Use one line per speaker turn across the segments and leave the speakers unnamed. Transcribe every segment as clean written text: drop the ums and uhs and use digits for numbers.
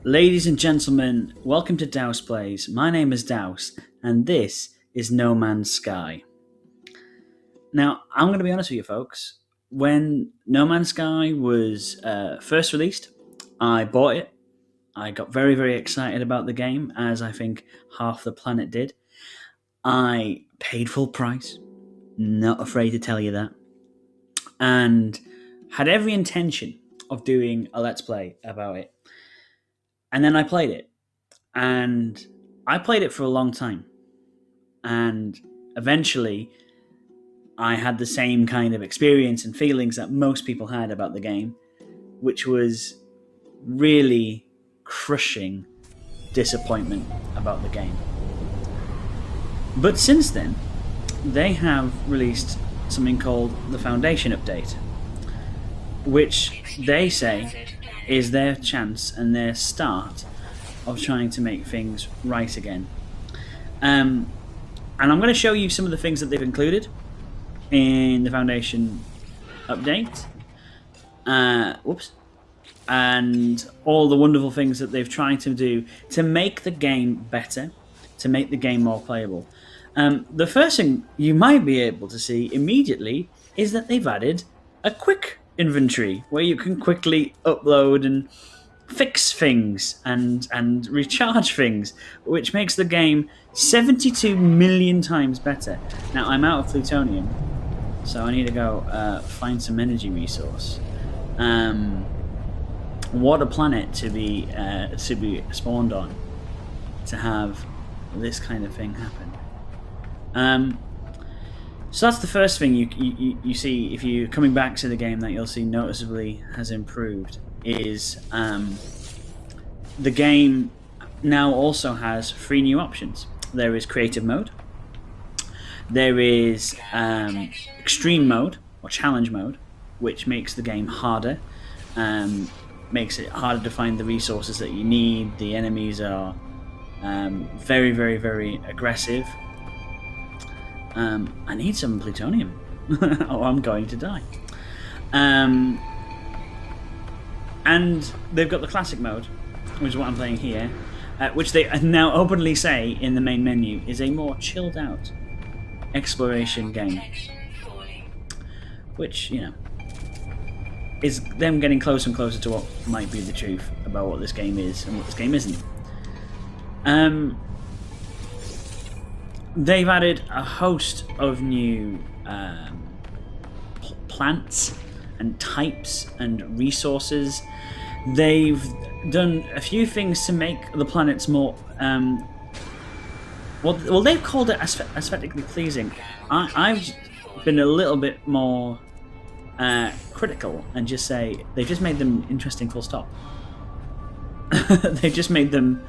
Ladies and gentlemen, welcome to Dows Plays. My name is Dows, and this is No Man's Sky. Now, I'm going to be honest with you, folks. When No Man's Sky was first released, I bought it. I got very, very excited about the game, as I think half the planet did. I paid full price, not afraid to tell you that, and had every intention of doing a Let's Play about it. And then I played it. And I played it for a long time. And eventually, I had the same kind of experience and feelings that most people had about the game, which was really crushing disappointment about the game. But since then, they have released something called the Foundation Update, which they say is their chance and their start of trying to make things right again. And I'm going to show you some of the things that they've included in the Foundation update. And all the wonderful things that they've tried to do to make the game better, to make the game more playable. The first thing you might be able to see immediately is that they've added a quick inventory where you can quickly upload and fix things and recharge things, which makes the game 72 million times better. Now, I'm out of plutonium, so I need to go find some energy resource. What a planet to be spawned on to have this kind of thing happen. So that's the first thing you see if you're coming back to the game that you'll see noticeably has improved is the game now also has 3 new options. There is creative mode, there is extreme mode or challenge mode, which makes the game harder, makes it harder to find the resources that you need. The enemies are very, very, very aggressive. I need some plutonium or I'm going to die. And they've got the classic mode, which is what I'm playing here, which they now openly say in the main menu is a more chilled out exploration game, which, you know, is them getting closer and closer to what might be the truth about what this game is and what this game isn't. They've added a host of new plants and types and resources. They've done a few things to make the planets more well they've called it aesthetically pleasing. I've been a little bit more critical and just say they've just made them interesting, full stop. They've just made them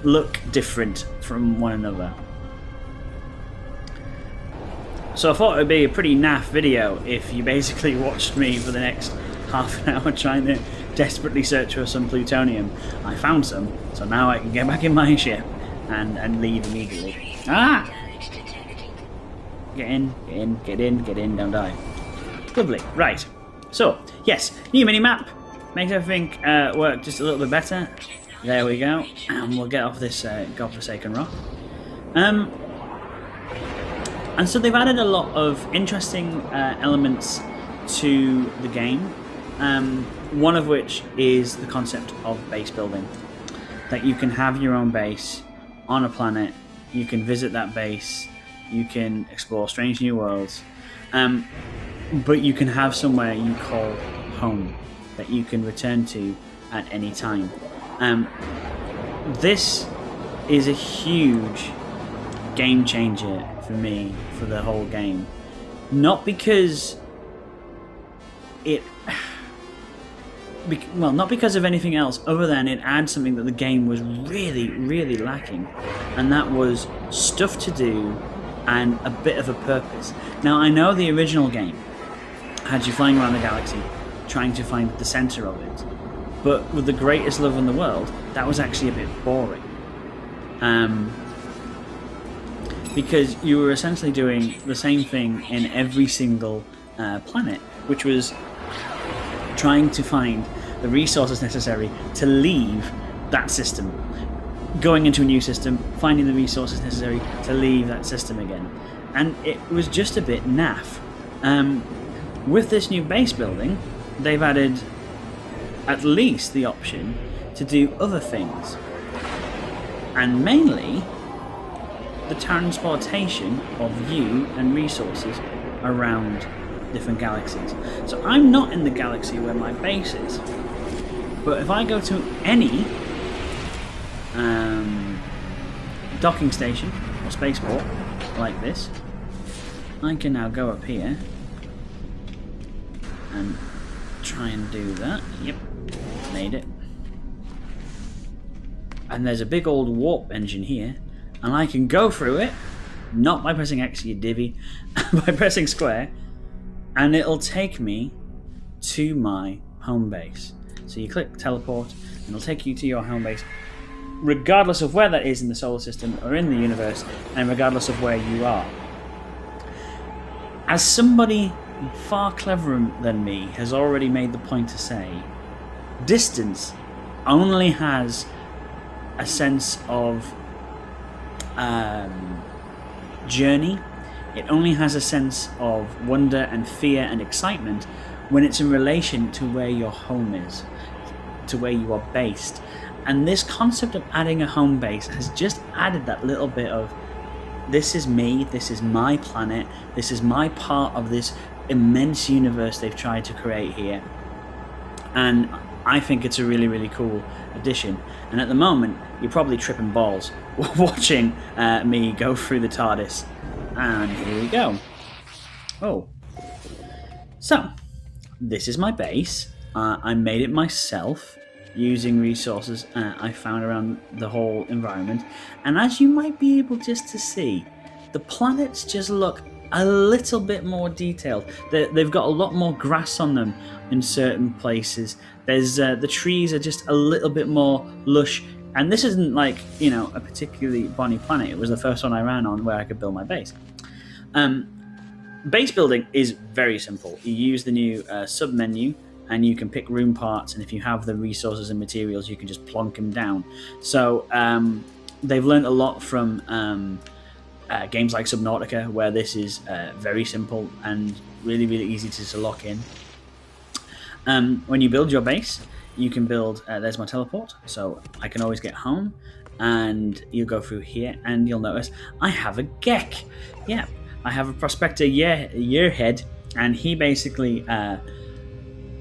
look different from one another. So I thought it would be a pretty naff video if you basically watched me for the next half an hour trying to desperately search for some plutonium. I found some, so now I can get back in my ship and leave immediately. Ah! Get in, don't die. Lovely, right. So, yes, new mini-map. Makes everything work just a little bit better. There we go. And we'll get off this godforsaken rock. And so they've added a lot of interesting elements to the game, one of which is the concept of base building. That you can have your own base on a planet, you can visit that base, you can explore strange new worlds, but you can have somewhere you call home that you can return to at any time. This is a huge game changer for me for the whole game, not because not because of anything else other than it adds something that the game was really, really lacking, and that was stuff to do and a bit of a purpose. Now, I know the original game had you flying around the galaxy trying to find the center of it, but with the greatest love in the world, that was actually a bit boring. Because you were essentially doing the same thing in every single planet, which was trying to find the resources necessary to leave that system, going into a new system, finding the resources necessary to leave that system again. And it was just a bit naff. With this new base building, they've added at least the option to do other things. And mainly, the transportation of you and resources around different galaxies. So I'm not in the galaxy where my base is, but if I go to any docking station or spaceport like this, I can now go up here and try and do that. Yep, made it. And there's a big old warp engine here, and I can go through it, not by pressing X, you divvy, by pressing square, and it'll take me to my home base. So you click teleport, and it'll take you to your home base, regardless of where that is in the solar system or in the universe, and regardless of where you are. As somebody far cleverer than me has already made the point to say, distance only has a sense of journey. It only has a sense of wonder and fear and excitement when it's in relation to where your home is, to where you are based. And this concept of adding a home base has just added that little bit of, this is me, this is my planet, this is my part of this immense universe they've tried to create here. And I think it's a really, really cool addition. And at the moment, you're probably tripping balls watching me go through the TARDIS. And here we go. Oh. So, this is my base. I made it myself using resources I found around the whole environment. And as you might be able just to see, the planets just look a little bit more detailed. They've got a lot more grass on them in certain places. There's the trees are just a little bit more lush. And this isn't like, you know, a particularly bonny planet. It was the first one I ran on where I could build my base. Base building is very simple. You use the new sub-menu, and you can pick room parts, and if you have the resources and materials, you can just plonk them down. So they've learned a lot from games like Subnautica, where this is very simple and really, really easy to lock in. When you build your base, you can build, there's my teleport, so I can always get home, and you go through here, and you'll notice I have a Gek. Yeah, I have a Prospector Yearhead, and he basically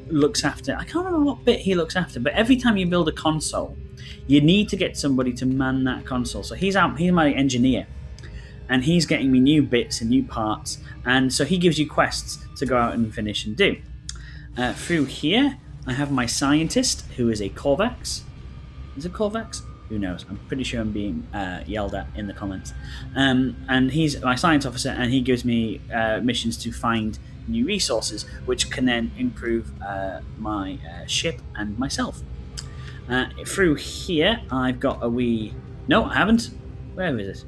looks after, I can't remember what bit he looks after, but every time you build a console, you need to get somebody to man that console. So he's my engineer, and he's getting me new bits and new parts, and so he gives you quests to go out and finish and do. Through here, I have my scientist, who is a Corvax. Is it Corvax? Who knows? I'm pretty sure I'm being yelled at in the comments. And he's my science officer, and he gives me missions to find new resources, which can then improve my ship and myself. Through here, I've got a wee... No, I haven't. Where is it?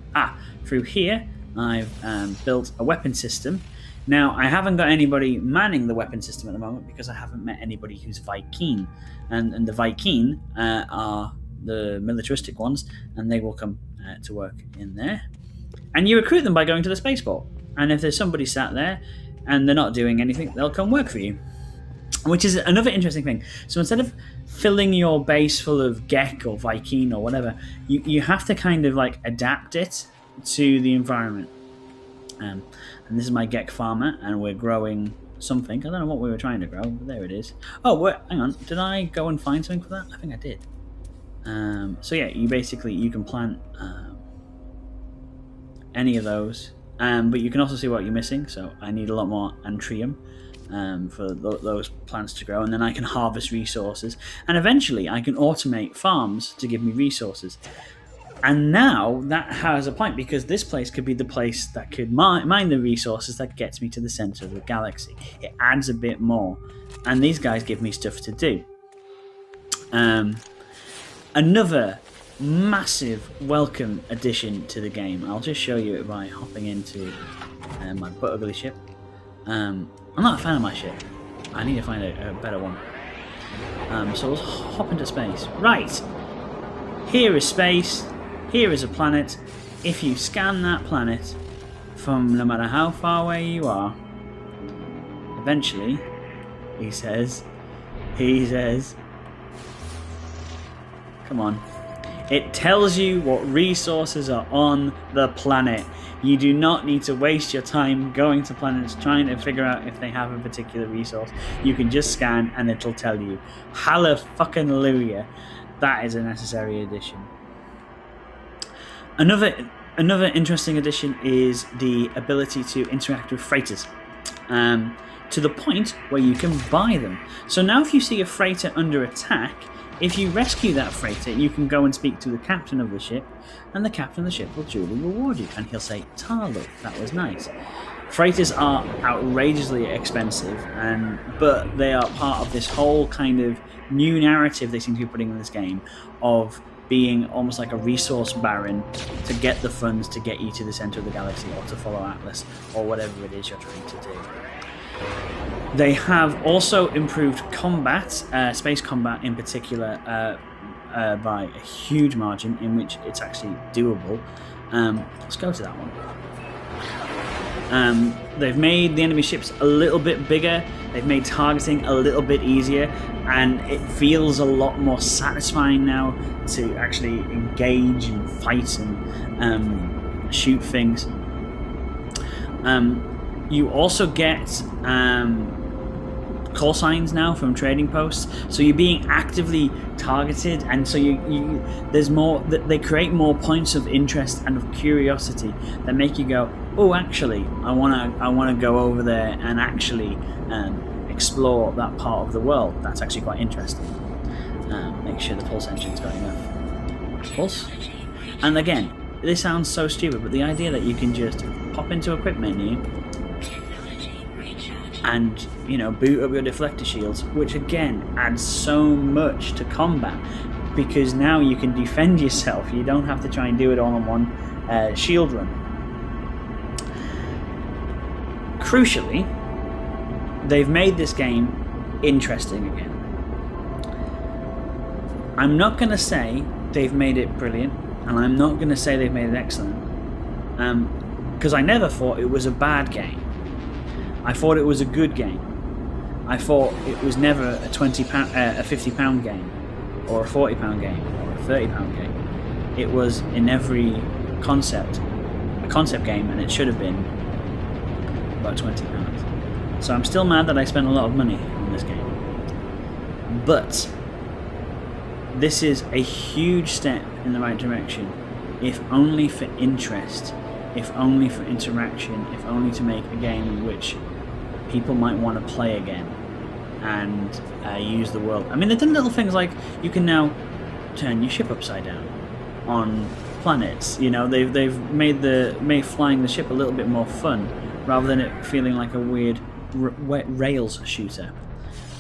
Through here, I've built a weapon system. Now, I haven't got anybody manning the weapon system at the moment because I haven't met anybody who's Vy'keen. And the Vy'keen are the militaristic ones, and they will come to work in there. And you recruit them by going to the spaceport. And if there's somebody sat there and they're not doing anything, they'll come work for you. Which is another interesting thing. So instead of filling your base full of Gek or Vy'keen or whatever, you have to kind of like adapt it to the environment. And this is my Gek farmer, and we're growing something. I don't know what we were trying to grow, but there it is. Oh, wait, hang on. Did I go and find something for that? I think I did. So yeah, you can plant any of those, but you can also see what you're missing. So I need a lot more antrium for those plants to grow, and then I can harvest resources, and eventually I can automate farms to give me resources. And now that has a point, because this place could be the place that could mine the resources that gets me to the center of the galaxy. It adds a bit more, and these guys give me stuff to do. Another massive welcome addition to the game. I'll just show you it by hopping into my butt ugly ship. I'm not a fan of my ship. I need to find a better one. So let's hop into space. Right. here is space, here is a planet. If you scan that planet from no matter how far away you are, eventually, he says, come on, it tells you what resources are on the planet. You do not need to waste your time going to planets trying to figure out if they have a particular resource. You can just scan and it'll tell you. Hallelujah. That is a necessary addition. Another interesting addition is the ability to interact with freighters, to the point where you can buy them. So now if you see a freighter under attack, if you rescue that freighter, you can go and speak to the captain of the ship, and the captain of the ship will duly reward you, and he'll say, "Tarlo, that was nice." Freighters are outrageously expensive, but they are part of this whole kind of new narrative they seem to be putting in this game of being almost like a resource baron to get the funds to get you to the center of the galaxy or to follow Atlas or whatever it is you're trying to do. They have also improved combat, space combat in particular, by a huge margin, in which it's actually doable. Let's go to that one. They've made the enemy ships a little bit bigger, they've made targeting a little bit easier, and it feels a lot more satisfying now to actually engage and fight and shoot things. You also get call signs now from trading posts, so you're being actively targeted, and so there's more. They create more points of interest and of curiosity that make you go, "Oh, actually, I wanna go over there and actually explore that part of the world. That's actually quite interesting." Make sure the pulse engine's got enough pulse. And again, this sounds so stupid, but the idea that you can just pop into a quick menu and boot up your deflector shields, which again adds so much to combat, because now you can defend yourself. You don't have to try and do it all in one shield run. Crucially, they've made this game interesting again. I'm not going to say they've made it brilliant, and I'm not going to say they've made it excellent, because I never thought it was a bad game. I thought it was a good game. I thought it was never a £50 game, or a £40 game, or a £30 game. It was in every concept a concept game, and it should have been about £20. So I'm still mad that I spent a lot of money on this game. But this is a huge step in the right direction, if only for interest, if only for interaction, if only to make a game in which people might want to play again and use the world. I mean, they've done little things like you can now turn your ship upside down on planets. They've made flying the ship a little bit more fun, rather than it feeling like a weird rails shooter.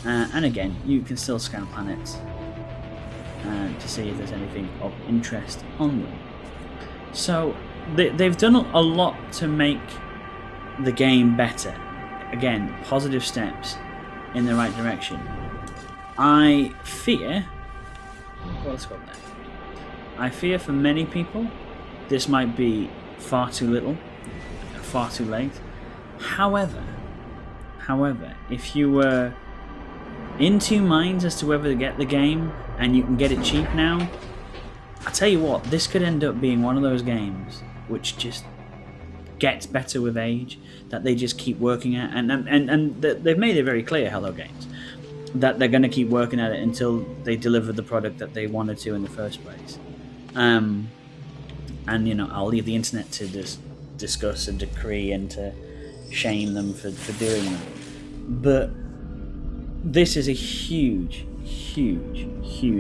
And again, you can still scan planets to see if there's anything of interest on them. So they've done a lot to make the game better. Again, positive steps in the right direction. I fear... Well, let's go there. I fear for many people this might be far too little, far too late. However, if you were in two minds as to whether to get the game, and you can get it cheap now, I tell you what, this could end up being one of those games which just gets better with age, that they just keep working at, and they've made it very clear, Hello Games, that they're going to keep working at it until they deliver the product that they wanted to in the first place. And I'll leave the internet to discuss and decree and to shame them for doing that. But this is a huge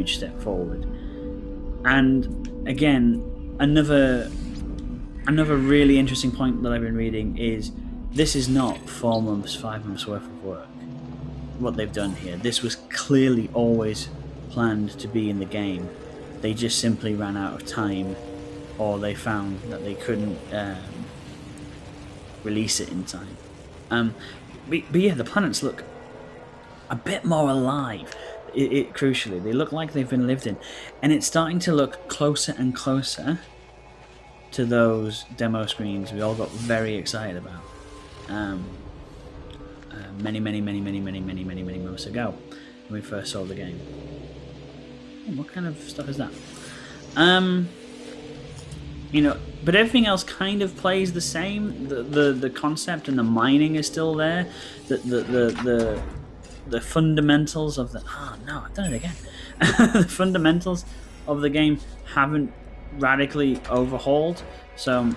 step forward. And again, another really interesting point that I've been reading is this is not 4 months, 5 months worth of work, what they've done here. This was clearly always planned to be in the game. They just simply ran out of time, or they found that they couldn't release it in time. But yeah, the planets look a bit more alive. crucially, they look like they've been lived in, and it's starting to look closer and closer to those demo screens we all got very excited about many months ago when we first saw the game. What kind of stuff is that? You know, but everything else kind of plays the same. The concept and the mining is still there. The fundamentals of the I've done it again. The fundamentals of the game haven't radically overhauled. So,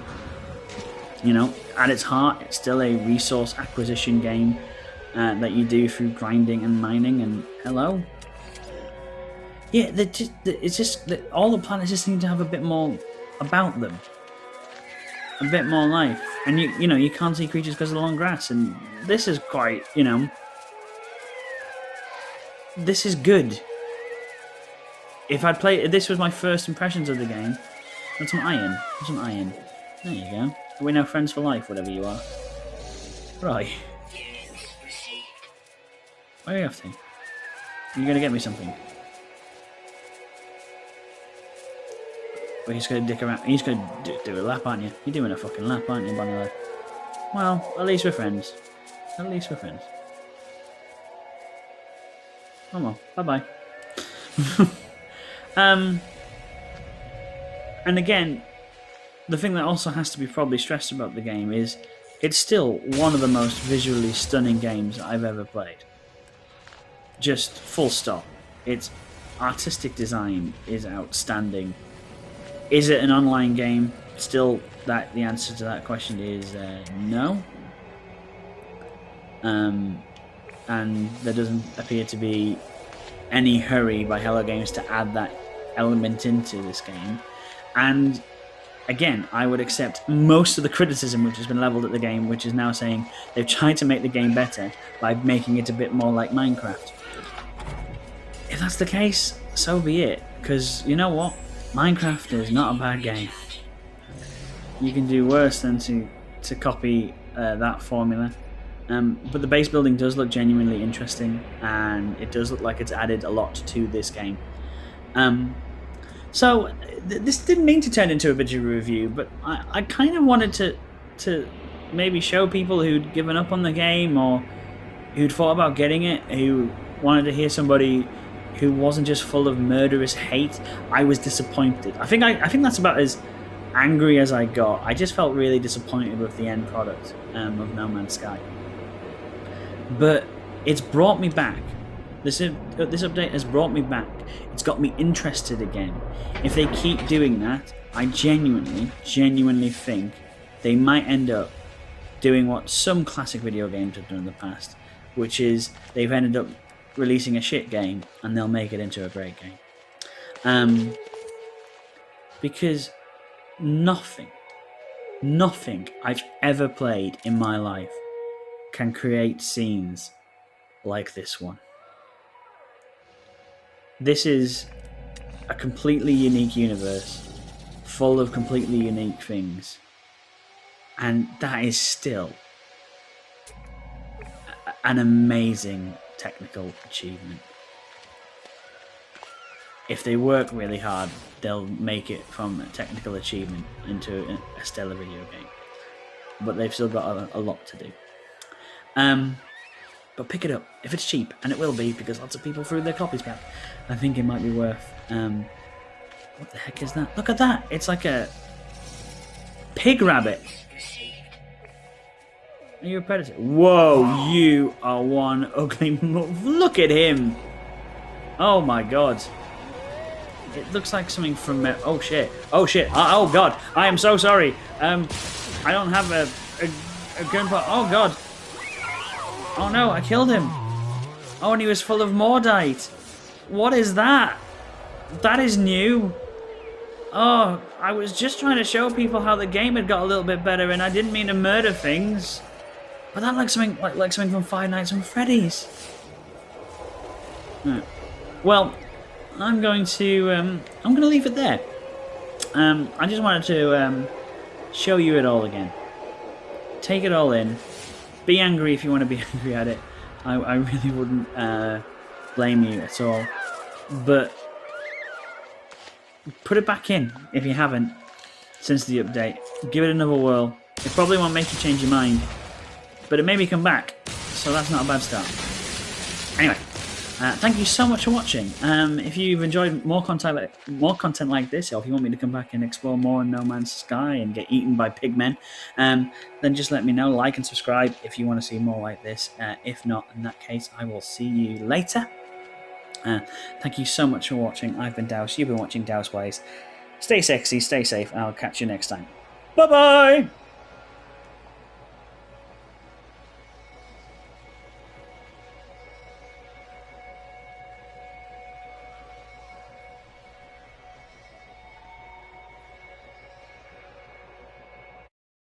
you know, at its heart, it's still a resource acquisition game that you do through grinding and mining. And hello. Yeah, it's just that all the planets just seem to have a bit more about them, a bit more life. And you know, you can't see creatures because of the long grass. And this is quite, you know, this is good. If this was my first impressions of the game. That's some iron. That's some iron. There you go. We're now friends for life, whatever you are. Right. Where are you off to? You're gonna get me something. Well, he's gonna dick around. He's gonna do a lap, aren't you? You're doing a fucking lap, aren't you, bunny lad? Well, at least we're friends. At least we're friends. Oh well. Bye bye. And again, the thing that also has to be probably stressed about the game is it's still one of the most visually stunning games I've ever played. Just full stop. Its artistic design is outstanding. Is it an online game? Still, the answer to that question is no. And there doesn't appear to be any hurry by Hello Games to add that element into this game. And again, I would accept most of the criticism which has been leveled at the game, which is now saying they've tried to make the game better by making it a bit more like Minecraft. If that's the case, so be it. Because you know what? Minecraft is not a bad game. You can do worse than to copy that formula. But the base building does look genuinely interesting, and it does look like it's added a lot to this game. So this didn't mean to turn into a video review, but I kind of wanted to maybe show people who'd given up on the game or who'd thought about getting it, who wanted to hear somebody who wasn't just full of murderous hate. I was disappointed. I think that's about as angry as I got. I just felt really disappointed with the end product of No Man's Sky. But it's brought me back. This update has brought me back. It's got me interested again. If they keep doing that, I genuinely think they might end up doing what some classic video games have done in the past, which is they've ended up releasing a shit game and they'll make it into a great game. Because nothing I've ever played in my life can create scenes like this one. This is a completely unique universe, full of completely unique things, and that is still an amazing technical achievement. If they work really hard, they'll make it from a technical achievement into a stellar video game. But they've still got a lot to do. But pick it up if it's cheap, and it will be because lots of people threw their copies back. I think it might be worth. What the heck is that? Look at that! It's like a pig rabbit. Are you a predator? Whoa! You are one ugly. Look at him! Oh my god! It looks like something from. Oh shit! Oh shit! Oh god! I am so sorry. I don't have a gun. Oh god! Oh no, I killed him. Oh, and he was full of Mordite. What is that? That is new. Oh, I was just trying to show people how the game had got a little bit better, and I didn't mean to murder things. But that looks something like something from Five Nights at Freddy's. Right. Well, I'm going to leave it there. I just wanted to show you it all again. Take it all in. Be angry if you want to be angry at it. I really wouldn't blame you at all. But put it back in if you haven't since the update. Give it another whirl. It probably won't make you change your mind, but it made me come back, so that's not a bad start. Anyway, thank you so much for watching. If you've enjoyed more content like this, or if you want me to come back and explore more in No Man's Sky and get eaten by pigmen, then just let me know. Like and subscribe if you want to see more like this. If not, in that case, I will see you later. Thank you so much for watching. I've been Dows. You've been watching Dows Plays. Stay sexy, stay safe, and I'll catch you next time. Bye-bye!